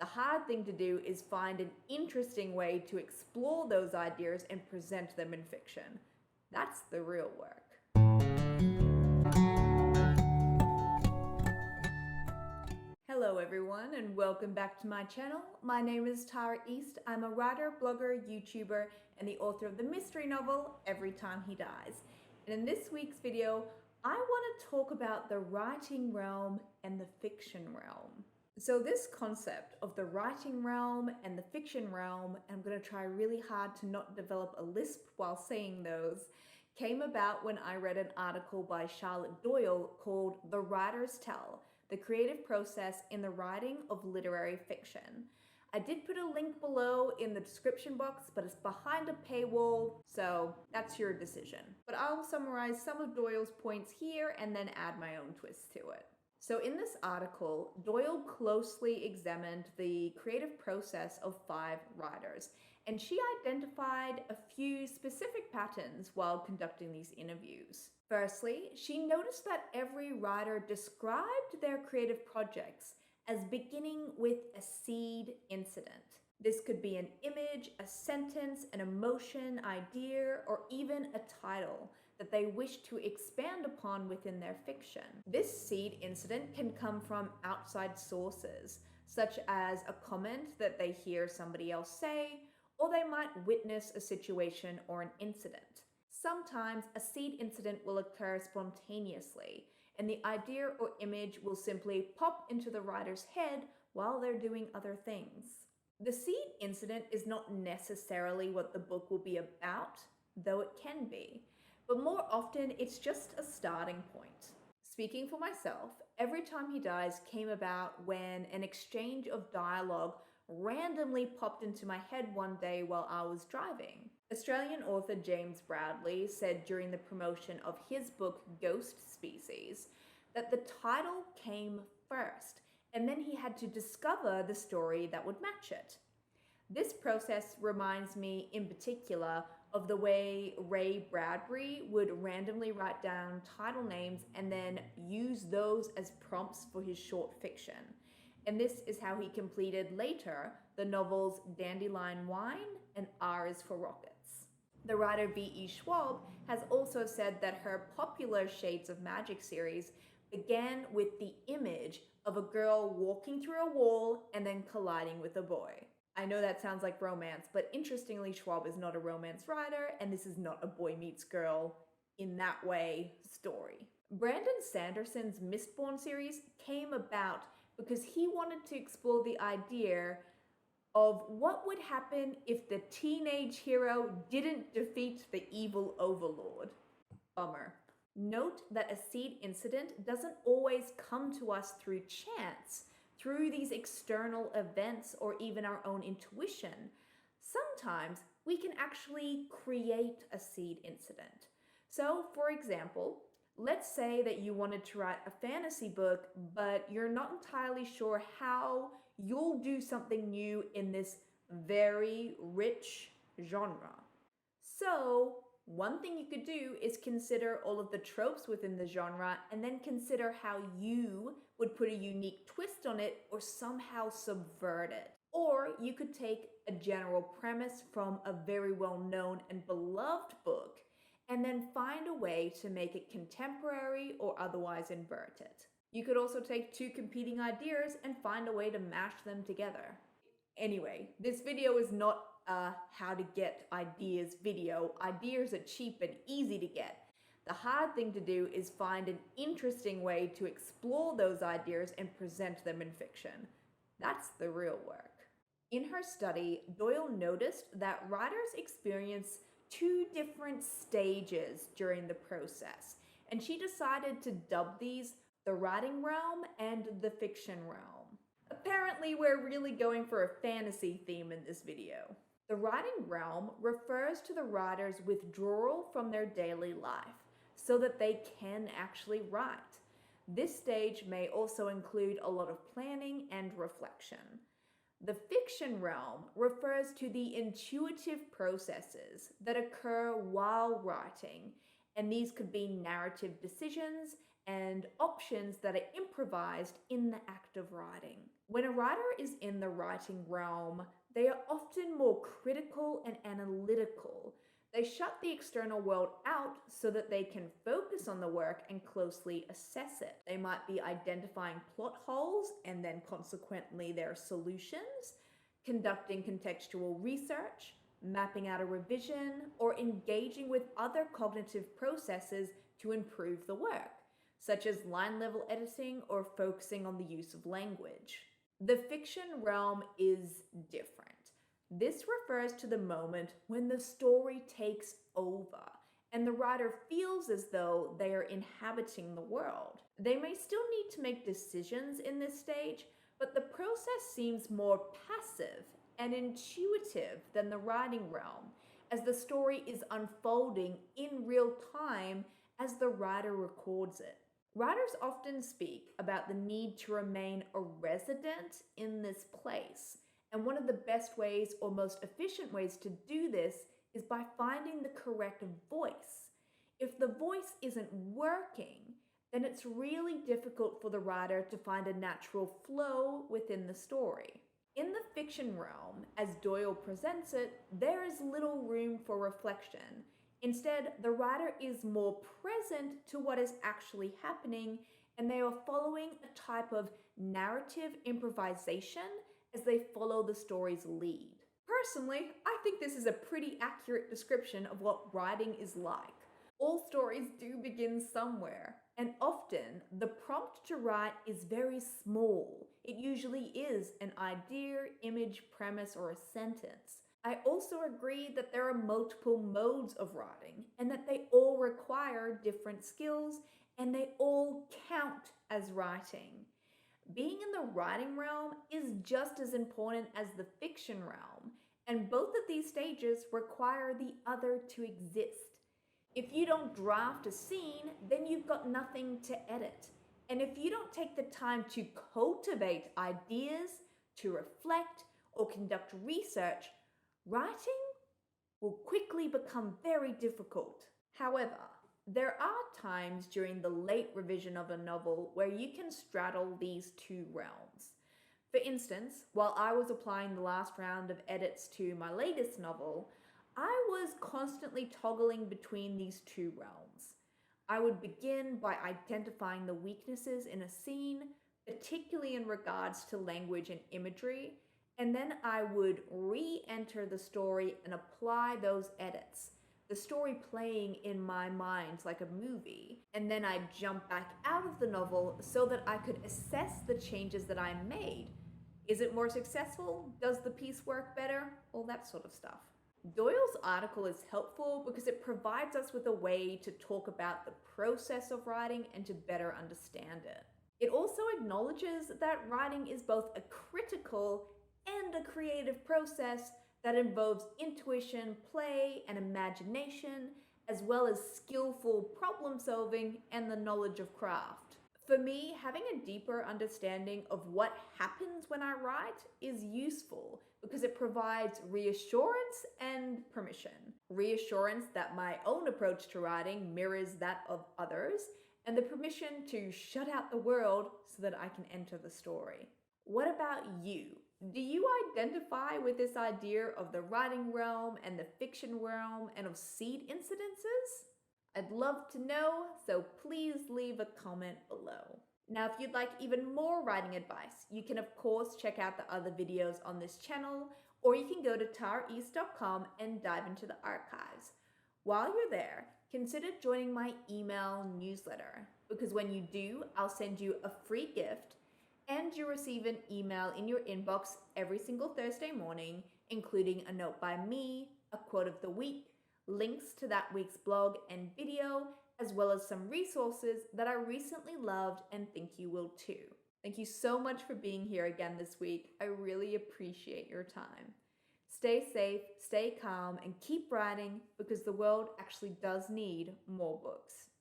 The hard thing to do is find an interesting way to explore those ideas and present them in fiction. That's the real work. Hello everyone and welcome back to my channel. My name is Tara East. I'm a writer, blogger, YouTuber, and the author of the mystery novel, Every Time He Dies. And in this week's video, I want to talk about the writing realm and the fiction realm. So this concept of the writing realm and the fiction realm, and I'm going to try really hard to not develop a lisp while saying those, came about when I read an article by Charlotte Doyle called The Writer's Tell: The Creative Process in the Writing of Literary Fiction. I did put a link below in the description box, but it's behind a paywall, so that's your decision. But I'll summarize some of Doyle's points here and then add my own twist to it. So in this article, Doyle closely examined the creative process of 5 writers, and she identified a few specific patterns while conducting these interviews. Firstly, she noticed that every writer described their creative projects as beginning with a seed incident. This could be an image, a sentence, an emotion, idea, or even a title that they wish to expand upon within their fiction. This seed incident can come from outside sources, such as a comment that they hear somebody else say, or they might witness a situation or an incident. Sometimes a seed incident will occur spontaneously, and the idea or image will simply pop into the writer's head while they're doing other things. The seed incident is not necessarily what the book will be about, though it can be, but more often it's just a starting point. Speaking for myself, Every Time He Dies came about when an exchange of dialogue randomly popped into my head one day while I was driving. Australian author James Bradley said during the promotion of his book Ghost Species that the title came first, and then he had to discover the story that would match it. This process reminds me in particular of the way Ray Bradbury would randomly write down title names and then use those as prompts for his short fiction. And this is how he completed later the novels Dandelion Wine and R is for Rockets. The writer V.E. Schwab has also said that her popular Shades of Magic series began with the image of a girl walking through a wall and then colliding with a boy. I know that sounds like romance, but interestingly, Schwab is not a romance writer, and this is not a boy meets girl in that way story. Brandon Sanderson's Mistborn series came about because he wanted to explore the idea of what would happen if the teenage hero didn't defeat the evil overlord. Bummer. Note that a seed incident doesn't always come to us through chance, through these external events or even our own intuition. Sometimes we can actually create a seed incident. So, for example, let's say that you wanted to write a fantasy book, but you're not entirely sure how you'll do something new in this very rich genre. So, one thing you could do is consider all of the tropes within the genre and then consider how you would put a unique twist on it or somehow subvert it. Or you could take a general premise from a very well-known and beloved book and then find a way to make it contemporary or otherwise invert it. You could also take 2 competing ideas and find a way to mash them together. Anyway, this video is not a how to get ideas video. Ideas are cheap and easy to get. The hard thing to do is find an interesting way to explore those ideas and present them in fiction. That's the real work. In her study, Doyle noticed that writers experience 2 different stages during the process, and she decided to dub these the writing realm and the fiction realm. Apparently, we're really going for a fantasy theme in this video. The writing realm refers to the writer's withdrawal from their daily life so that they can actually write. This stage may also include a lot of planning and reflection. The fiction realm refers to the intuitive processes that occur while writing, and these could be narrative decisions and options that are improvised in the act of writing. When a writer is in the writing realm, they are often more critical and analytical. They shut the external world out so that they can focus on the work and closely assess it. They might be identifying plot holes and then consequently their solutions, conducting contextual research, mapping out a revision, or engaging with other cognitive processes to improve the work, such as line level editing or focusing on the use of language. The fiction realm is different. This refers to the moment when the story takes over and the writer feels as though they are inhabiting the world. They may still need to make decisions in this stage, but the process seems more passive and intuitive than the writing realm, as the story is unfolding in real time as the writer records it. Writers often speak about the need to remain a resident in this place, and one of the best ways or most efficient ways to do this is by finding the correct voice. If the voice isn't working, then it's really difficult for the writer to find a natural flow within the story. In the fiction realm, as Doyle presents it, there is little room for reflection. Instead, the writer is more present to what is actually happening, and they are following a type of narrative improvisation as they follow the story's lead. Personally, I think this is a pretty accurate description of what writing is like. All stories do begin somewhere, and often the prompt to write is very small. It usually is an idea, image, premise, or a sentence. I also agree that there are multiple modes of writing and that they all require different skills and they all count as writing. Being in the writing realm is just as important as the fiction realm, and both of these stages require the other to exist. If you don't draft a scene, then you've got nothing to edit. And if you don't take the time to cultivate ideas, to reflect, or conduct research, writing will quickly become very difficult. However, there are times during the late revision of a novel where you can straddle these two realms. For instance, while I was applying the last round of edits to my latest novel, I was constantly toggling between these two realms. I would begin by identifying the weaknesses in a scene, particularly in regards to language and imagery, and then I would re-enter the story and apply those edits, the story playing in my mind like a movie, and then I'd jump back out of the novel so that I could assess the changes that I made. Is it more successful? Does the piece work better? All that sort of stuff. Doyle's article is helpful because it provides us with a way to talk about the process of writing and to better understand it. It also acknowledges that writing is both a critical and a creative process that involves intuition, play, and imagination, as well as skillful problem solving and the knowledge of craft. For me, having a deeper understanding of what happens when I write is useful because it provides reassurance and permission. Reassurance that my own approach to writing mirrors that of others, and the permission to shut out the world so that I can enter the story. What about you? Do you identify with this idea of the writing realm and the fiction realm and of seed incidences? I'd love to know, so please leave a comment below. Now, if you'd like even more writing advice, you can of course check out the other videos on this channel, or you can go to taraeast.com and dive into the archives. While you're there, consider joining my email newsletter, because when you do, I'll send you a free gift and you receive an email in your inbox every single Thursday morning, including a note by me, a quote of the week, links to that week's blog and video, as well as some resources that I recently loved and think you will too. Thank you so much for being here again this week. I really appreciate your time. Stay safe, stay calm, and keep writing because the world actually does need more books.